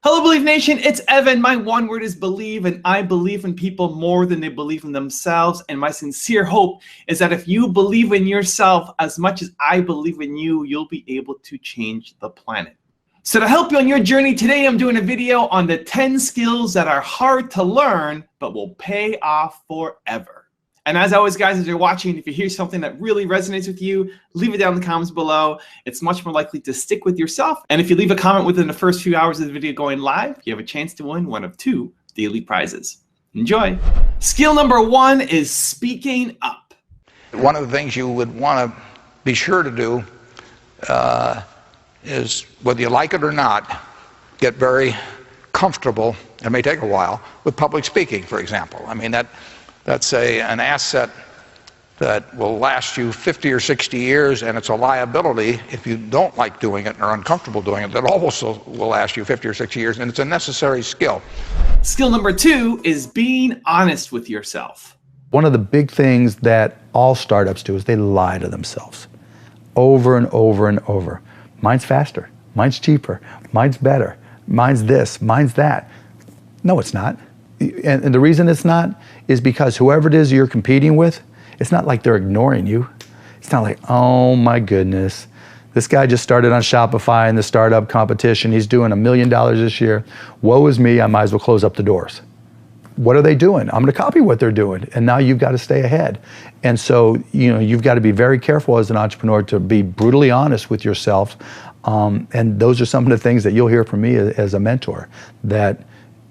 Hello, Believe Nation. It's Evan. My one word is believe, and I believe in people more than they believe in themselves. And my sincere hope is that if you believe in yourself as much as I believe in you, you'll be able to change the planet. So to help you on your journey today, I'm doing a video on the 10 skills that are hard to learn, but will pay off forever. And as always, guys, as you're watching, if you hear something that really resonates with you, leave it down in the comments below. It's much more likely to stick with yourself. And if you leave a comment within the first few hours of the video going live, you have a chance to win one of 2 daily prizes. Enjoy. Skill number 1 is speaking up. One of the things you would want to be sure to do is, whether you like it or not, get very comfortable, it may take a while, with public speaking, for example. I mean, that's an asset that will last you 50 or 60 years, and it's a liability if you don't like doing it and are uncomfortable doing it. That also will last you 50 or 60 years, and it's a necessary skill. Skill number 2 is being honest with yourself. One of the big things that all startups do is they lie to themselves over and over and over. Mine's faster, mine's cheaper, mine's better, mine's this, mine's that. No, it's not. And the reason it's not is because whoever it is you're competing with, it's not like they're ignoring you. It's not like, oh my goodness, this guy just started on Shopify in the startup competition. He's doing $1 million this year. Woe is me, I might as well close up the doors. What are they doing? I'm gonna copy what they're doing. And now you've got to stay ahead. And so, you've got to be very careful as an entrepreneur to be brutally honest with yourself. And those are some of the things that you'll hear from me as a mentor, that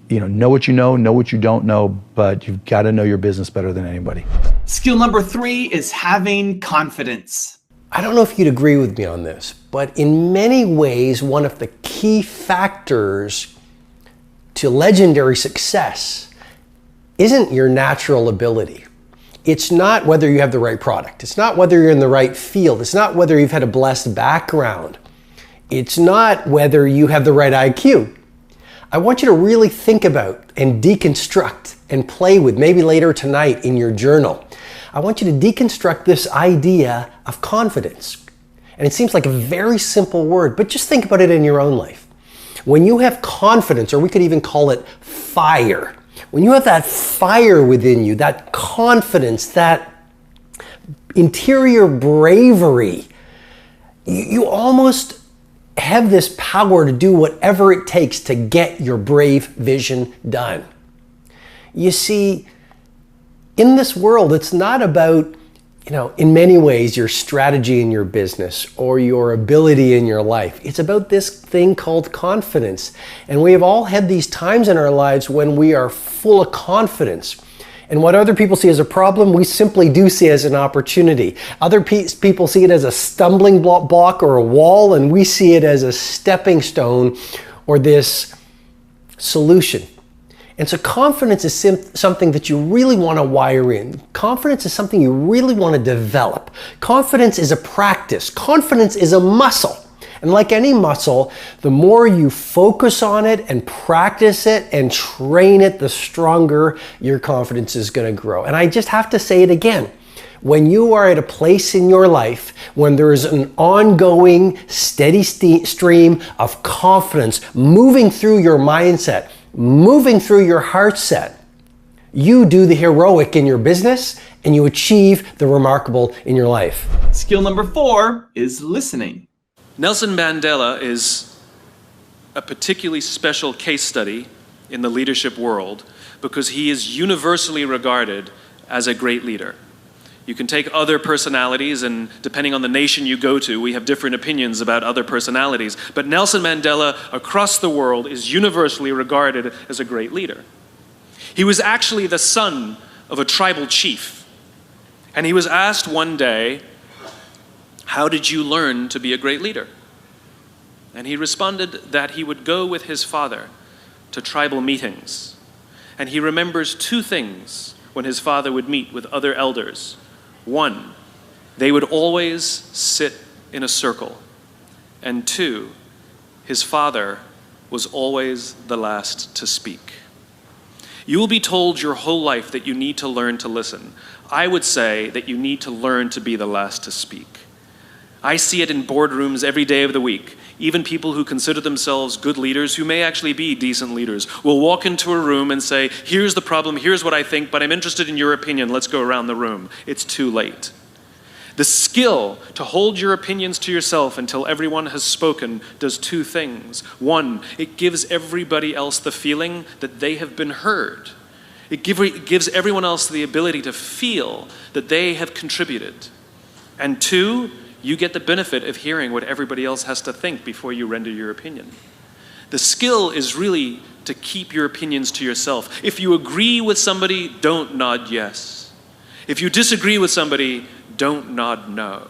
know what you know what you don't know, but you've got to know your business better than anybody. Skill number 3 is having confidence. I don't know if you'd agree with me on this, but in many ways, one of the key factors to legendary success isn't your natural ability. It's not whether you have the right product. It's not whether you're in the right field. It's not whether you've had a blessed background. It's not whether you have the right IQ. I want you to really think about and deconstruct and play with, maybe later tonight in your journal. I want you to deconstruct this idea of confidence. And it seems like a very simple word, but just think about it in your own life. When you have confidence, or we could even call it fire, when you have that fire within you, that confidence, that interior bravery, you almost have this power to do whatever it takes to get your brave vision done. You see, in this world, it's not about, in many ways, your strategy in your business or your ability in your life. It's about this thing called confidence. And we have all had these times in our lives when we are full of confidence. And what other people see as a problem, we simply do see as an opportunity. Other people see it as a stumbling block or a wall, and we see it as a stepping stone or this solution. And so confidence is something that you really want to wire in. Confidence is something you really want to develop. Confidence is a practice. Confidence is a muscle. And like any muscle, the more you focus on it and practice it and train it, the stronger your confidence is going to grow. And I just have to say it again. When you are at a place in your life when there is an ongoing, steady stream of confidence moving through your mindset, moving through your heart set, you do the heroic in your business and you achieve the remarkable in your life. Skill number 4 is listening. Nelson Mandela is a particularly special case study in the leadership world because he is universally regarded as a great leader. You can take other personalities, and depending on the nation you go to, we have different opinions about other personalities. But Nelson Mandela across the world is universally regarded as a great leader. He was actually the son of a tribal chief. And he was asked one day, "How did you learn to be a great leader?" And he responded that he would go with his father to tribal meetings. And he remembers 2 things when his father would meet with other elders. 1, they would always sit in a circle. And 2, his father was always the last to speak. You will be told your whole life that you need to learn to listen. I would say that you need to learn to be the last to speak. I see it in boardrooms every day of the week. Even people who consider themselves good leaders, who may actually be decent leaders, will walk into a room and say, here's the problem, here's what I think, but I'm interested in your opinion, let's go around the room. It's too late. The skill to hold your opinions to yourself until everyone has spoken does two things. One, it gives everybody else the feeling that they have been heard. It gives everyone else the ability to feel that they have contributed. And two, you get the benefit of hearing what everybody else has to think before you render your opinion. The skill is really to keep your opinions to yourself. If you agree with somebody, don't nod yes. If you disagree with somebody, don't nod no.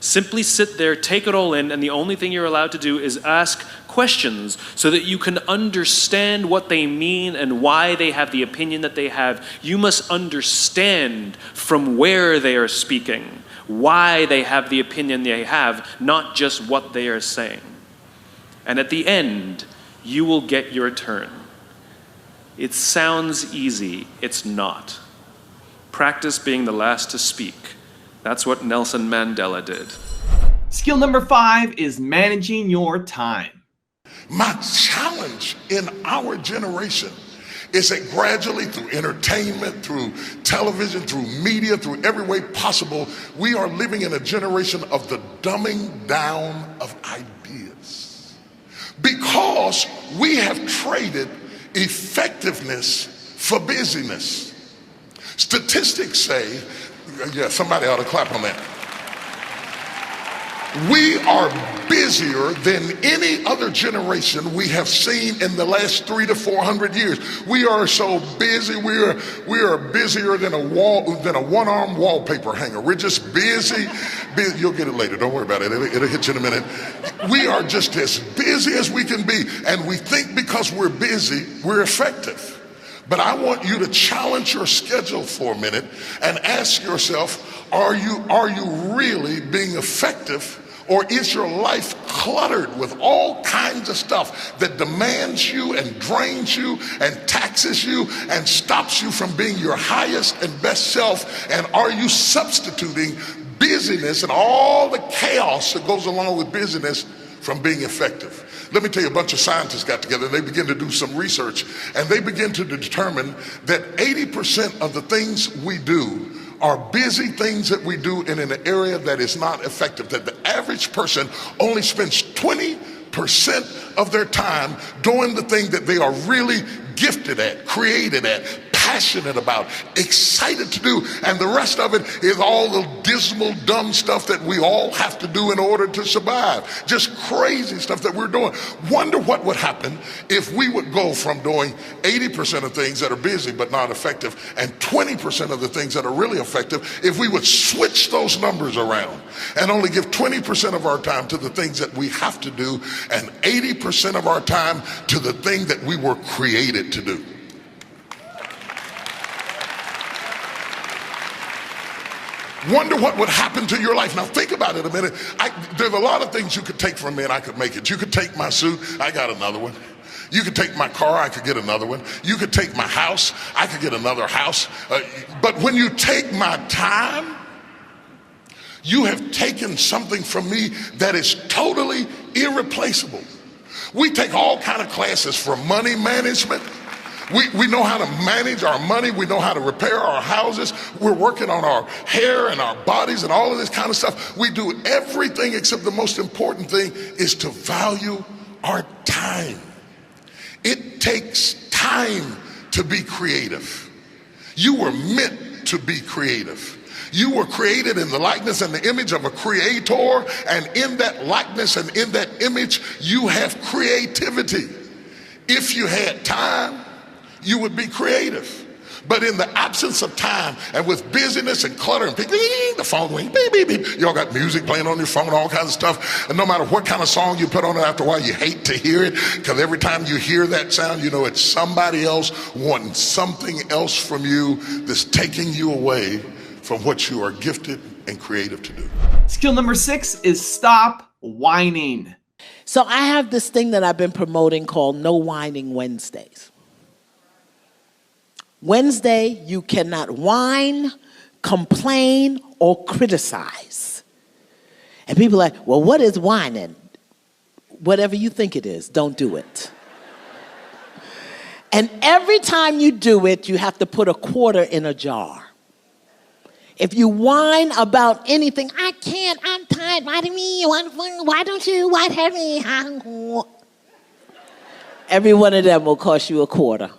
Simply sit there, take it all in, and the only thing you're allowed to do is ask questions so that you can understand what they mean and why they have the opinion that they have. You must understand from where they are speaking, why they have the opinion they have, not just what they are saying. And at the end, you will get your turn. It sounds easy, it's not. Practice being the last to speak. That's what Nelson Mandela did. Skill number 5 is managing your time. My challenge in our generation is that gradually through entertainment, through television, through media, through every way possible, we are living in a generation of the dumbing down of ideas. Because we have traded effectiveness for busyness. Statistics say, yeah, somebody ought to clap on that. We are busier than any other generation we have seen in the last 300 to 400 years. We are so busy. We are busier than a one-arm wallpaper hanger. We're just busy. You'll get it later. Don't worry about it. It'll hit you in a minute. We are just as busy as we can be, and we think because we're busy, we're effective. But I want you to challenge your schedule for a minute and ask yourself, are you really being effective? Or is your life cluttered with all kinds of stuff that demands you and drains you and taxes you and stops you from being your highest and best self? And are you substituting busyness and all the chaos that goes along with busyness from being effective? Let me tell you, a bunch of scientists got together and they began to do some research, and they began to determine that 80% of the things we do are busy things that we do in an area that is not effective, that the average person only spends 20% of their time doing the thing that they are really gifted at, created at, passionate about, excited to do, and the rest of it is all the dismal, dumb stuff that we all have to do in order to survive. Just crazy stuff that we're doing. Wonder what would happen if we would go from doing 80% of things that are busy but not effective and 20% of the things that are really effective if we would switch those numbers around and only give 20% of our time to the things that we have to do and 80% of our time to the thing that we were created to do. Wonder what would happen to your life. Now think about it a minute. There's a lot of things you could take from me and I could make it. You could take my suit, I got another one. You could take my car, I could get another one. You could take my house, I could get another house. But when you take my time, you have taken something from me that is totally irreplaceable. We take all kinds of classes for money management. We know how to manage our money. We know how to repair our houses. We're working on our hair and our bodies and all of this kind of stuff. We do everything except the most important thing is to value our time. It takes time to be creative. You were meant to be creative. You were created in the likeness and the image of a creator, and in that likeness and in that image, you have creativity. If you had time, you would be creative. But in the absence of time and with busyness and clutter and the phone ring, beep, beep, beep. You all got music playing on your phone, all kinds of stuff. And no matter what kind of song you put on it, after a while you hate to hear it, because every time you hear that sound, you know it's somebody else wanting something else from you that's taking you away from what you are gifted and creative to do. Skill number 6 is stop whining. So I have this thing that I've been promoting called No Whining Wednesdays. Wednesday, you cannot whine, complain, or criticize. And people are like, well, what is whining? whatever you think it is, don't do it. And every time you do it, you have to put a quarter in a jar. If you whine about anything, I can't, I'm tired, why do me, why don't you, why have me? Every one of them will cost you a quarter.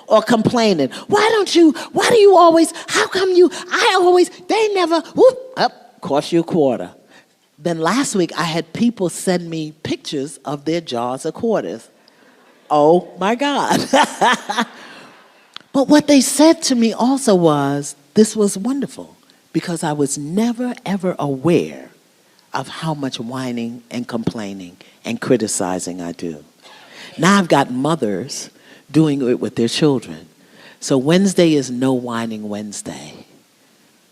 Or complaining, why do you always, how come they never, cost you a quarter. Then last week I had people send me pictures of their jars of quarters. Oh my God. But what they said to me also was, this was wonderful, because I was never ever aware of how much whining and complaining and criticizing I do. Now I've got mothers doing it with their children. So Wednesday is No Whining Wednesday.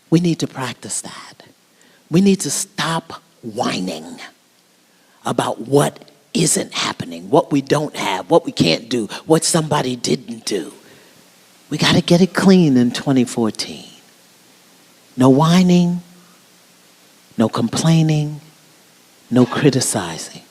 We need to practice that. We need to stop whining about what isn't happening, what we don't have, what we can't do, what somebody didn't do. We got to get it clean in 2014. No whining, no complaining, no criticizing.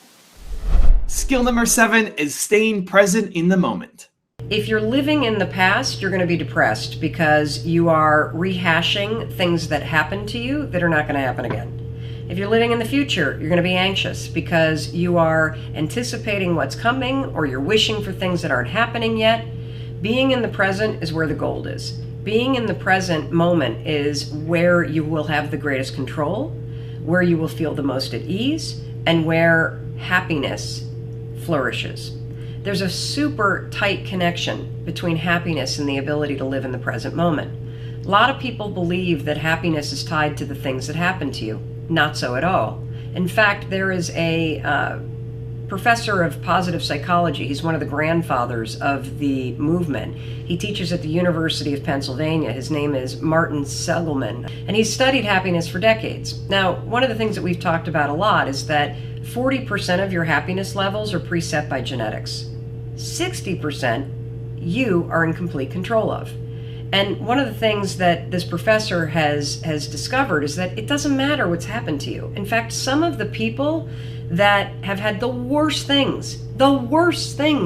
Skill number 7 is staying present in the moment. If you're living in the past, you're going to be depressed because you are rehashing things that happened to you that are not going to happen again. If you're living in the future, you're going to be anxious because you are anticipating what's coming or you're wishing for things that aren't happening yet. Being in the present is where the gold is. Being in the present moment is where you will have the greatest control, where you will feel the most at ease, and where happiness flourishes. There's a super tight connection between happiness and the ability to live in the present moment. A lot of people believe that happiness is tied to the things that happen to you. Not so at all. In fact, there is a professor of positive psychology. He's one of the grandfathers of the movement. He teaches at the University of Pennsylvania. His name is Martin Seligman, and he's studied happiness for decades. Now, one of the things that we've talked about a lot is that 40% of your happiness levels are preset by genetics. 60% you are in complete control of. And one of the things that this professor has discovered is that it doesn't matter what's happened to you. In fact, some of the people that have had the worst things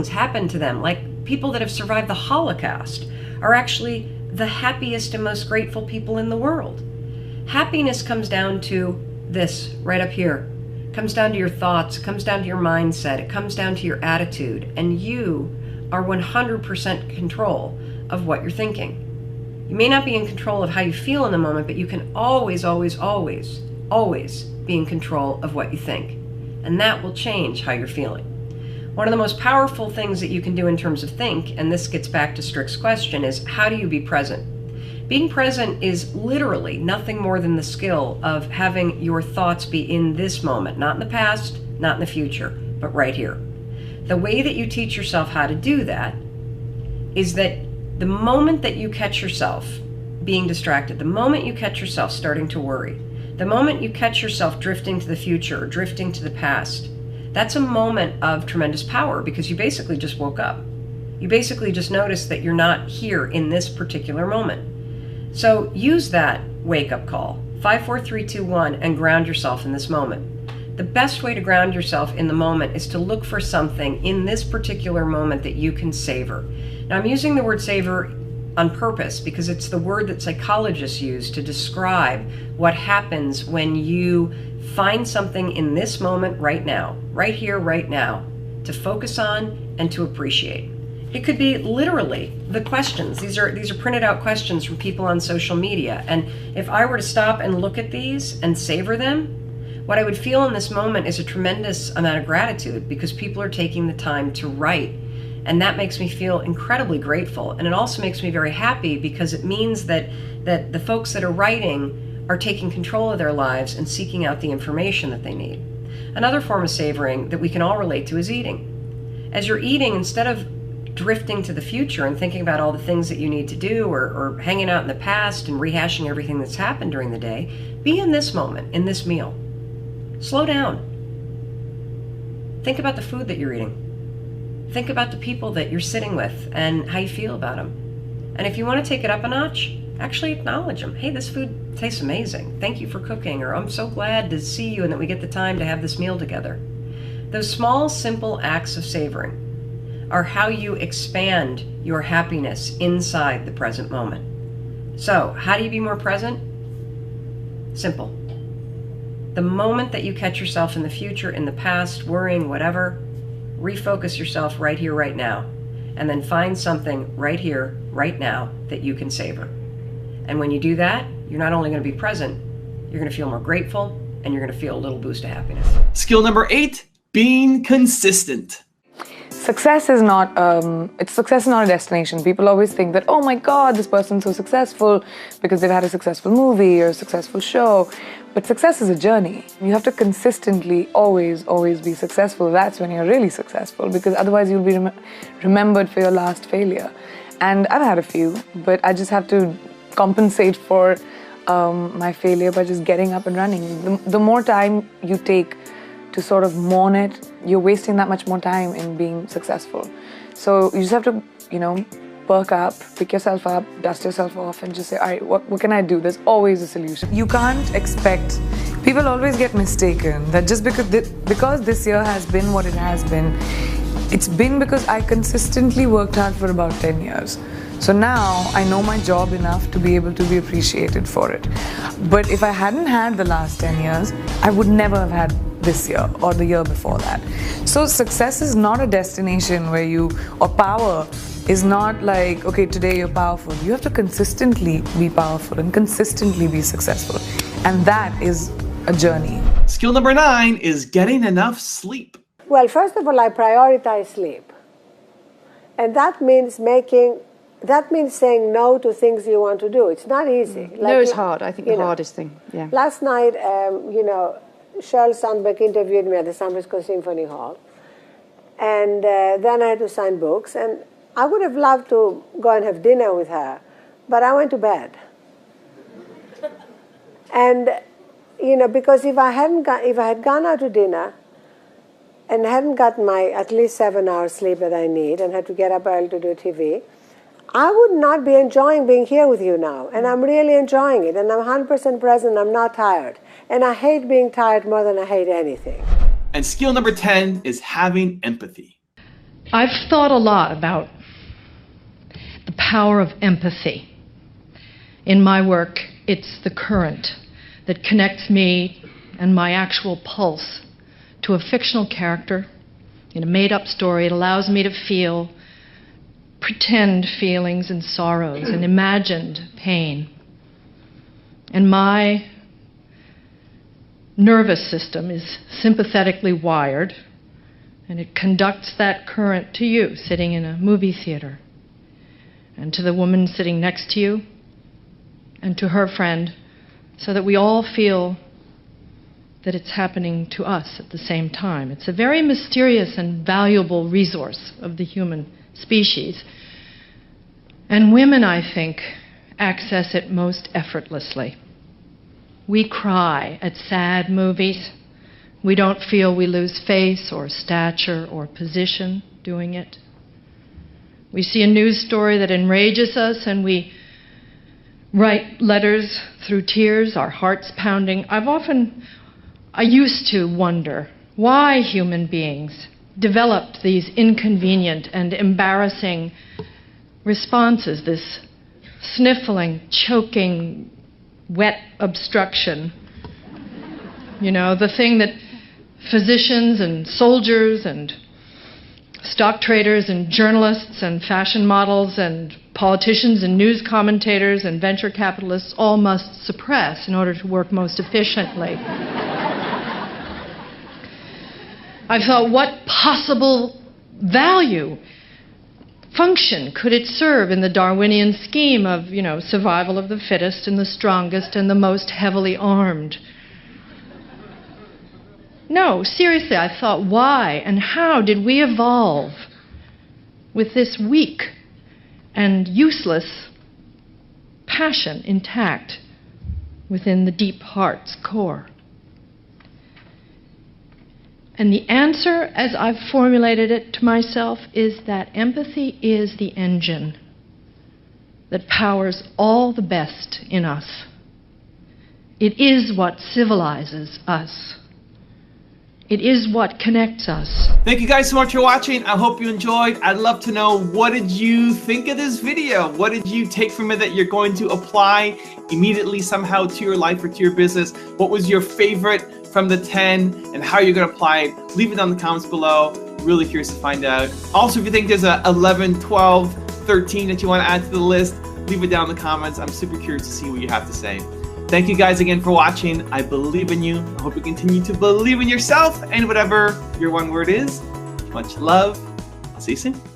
happen to them, like people that have survived the Holocaust, are actually the happiest and most grateful people in the world. Happiness comes down to this right up here. It comes down to your thoughts, it comes down to your mindset, it comes down to your attitude, and you are 100% control of what you're thinking. You may not be in control of how you feel in the moment, but you can always, always, always, always be in control of what you think. And that will change how you're feeling. One of the most powerful things that you can do in terms of think, and this gets back to Strick's question, is how do you be present? Being present is literally nothing more than the skill of having your thoughts be in this moment, not in the past, not in the future, but right here. The way that you teach yourself how to do that is that the moment that you catch yourself being distracted, the moment you catch yourself starting to worry, the moment you catch yourself drifting to the future or drifting to the past, that's a moment of tremendous power because you basically just woke up. You basically just noticed that you're not here in this particular moment. So use that wake-up call, 5, 4, 3, 2, 1, and ground yourself in this moment. The best way to ground yourself in the moment is to look for something in this particular moment that you can savor. Now, I'm using the word savor on purpose because it's the word that psychologists use to describe what happens when you find something in this moment right now, right here, right now, to focus on and to appreciate. It could be literally the questions. These are printed out questions from people on social media. And if I were to stop and look at these and savor them, what I would feel in this moment is a tremendous amount of gratitude because people are taking the time to write. And that makes me feel incredibly grateful. And it also makes me very happy because it means that the folks that are writing are taking control of their lives and seeking out the information that they need. Another form of savoring that we can all relate to is eating. As you're eating, instead of drifting to the future and thinking about all the things that you need to do or hanging out in the past and rehashing everything that's happened during the day, be in this moment, in this meal. Slow down. Think about the food that you're eating. Think about the people that you're sitting with and how you feel about them. And if you want to take it up a notch, actually acknowledge them. Hey, this food tastes amazing. Thank you for cooking. Or I'm so glad to see you and that we get the time to have this meal together. Those small, simple acts of savoring are how you expand your happiness inside the present moment. So, how do you be more present? Simple. The moment that you catch yourself in the future, in the past, worrying, whatever, refocus yourself right here, right now, and then find something right here, right now that you can savor. And when you do that, you're not only going to be present, you're going to feel more grateful, and you're going to feel a little boost of happiness. Skill number 8, being consistent. Success is not a destination. People always think that, oh my God, this person's so successful because they've had a successful movie or a successful show. But success is a journey. You have to consistently always be successful. That's when you're really successful, because otherwise you'll be remembered for your last failure. And I've had a few, but I just have to compensate for my failure by just getting up and running. The more time you take to sort of mourn it, you're wasting that much more time in being successful. So you just have to, perk up, pick yourself up, dust yourself off, and just say, all right, what can I do? There's always a solution. You can't expect, people always get mistaken that just because this year has been what it has been, it's been because I consistently worked hard for about 10 years. So now I know my job enough to be able to be appreciated for it. But if I hadn't had the last 10 years, I would never have had this year or the year before that. So success is not a destination or power is not like, okay, today you're powerful. You have to consistently be powerful and consistently be successful. And that is a journey. Skill number 9 is getting enough sleep. Well, first of all, I prioritize sleep. And that means saying no to things you want to do. It's not easy. No is hard. I think the hardest thing. Yeah. Last night, Sheryl Sandberg interviewed me at the San Francisco Symphony Hall. And then I had to sign books. And I would have loved to go and have dinner with her, but I went to bed. And, because if I had gone out to dinner and hadn't gotten my at least 7 hours sleep that I need and had to get up early to do TV, I would not be enjoying being here with you now. And I'm really enjoying it. And I'm 100% present. I'm not tired. And I hate being tired more than I hate anything. And skill number 10 is having empathy. I've thought a lot about the power of empathy. In my work, it's the current that connects me and my actual pulse to a fictional character in a made-up story. It allows me to feel pretend feelings and sorrows and imagined pain. And my nervous system is sympathetically wired, and it conducts that current to you sitting in a movie theater, and to the woman sitting next to you, and to her friend, so that we all feel that it's happening to us at the same time. It's a very mysterious and valuable resource of the human species. And women, I think, access it most effortlessly. We cry at sad movies. We don't feel we lose face or stature or position doing it. We see a news story that enrages us and we write letters through tears, our hearts pounding. I used to wonder why human beings developed these inconvenient and embarrassing responses, this sniffling, choking, wet obstruction. The thing that physicians and soldiers and stock traders and journalists and fashion models and politicians and news commentators and venture capitalists all must suppress in order to work most efficiently. I thought, what possible value, function could it serve in the Darwinian scheme of, survival of the fittest and the strongest and the most heavily armed? No, seriously, I thought, why and how did we evolve with this weak and useless passion intact within the deep heart's core? And the answer, as I've formulated it to myself, is that empathy is the engine that powers all the best in us. It is what civilizes us. It is what connects us. Thank you guys so much for watching. I hope you enjoyed. I'd love to know, what did you think of this video? What did you take from it that you're going to apply immediately somehow to your life or to your business? What was your favorite from the 10 and how you're going to apply it? Leave it down in the comments below. Really curious to find out. Also, if you think there's a 11, 12, 13 that you want to add to the list, leave it down in the comments. I'm super curious to see what you have to say. Thank you guys again for watching. I believe in you. I hope you continue to believe in yourself and whatever your one word is. Much love. I'll see you soon.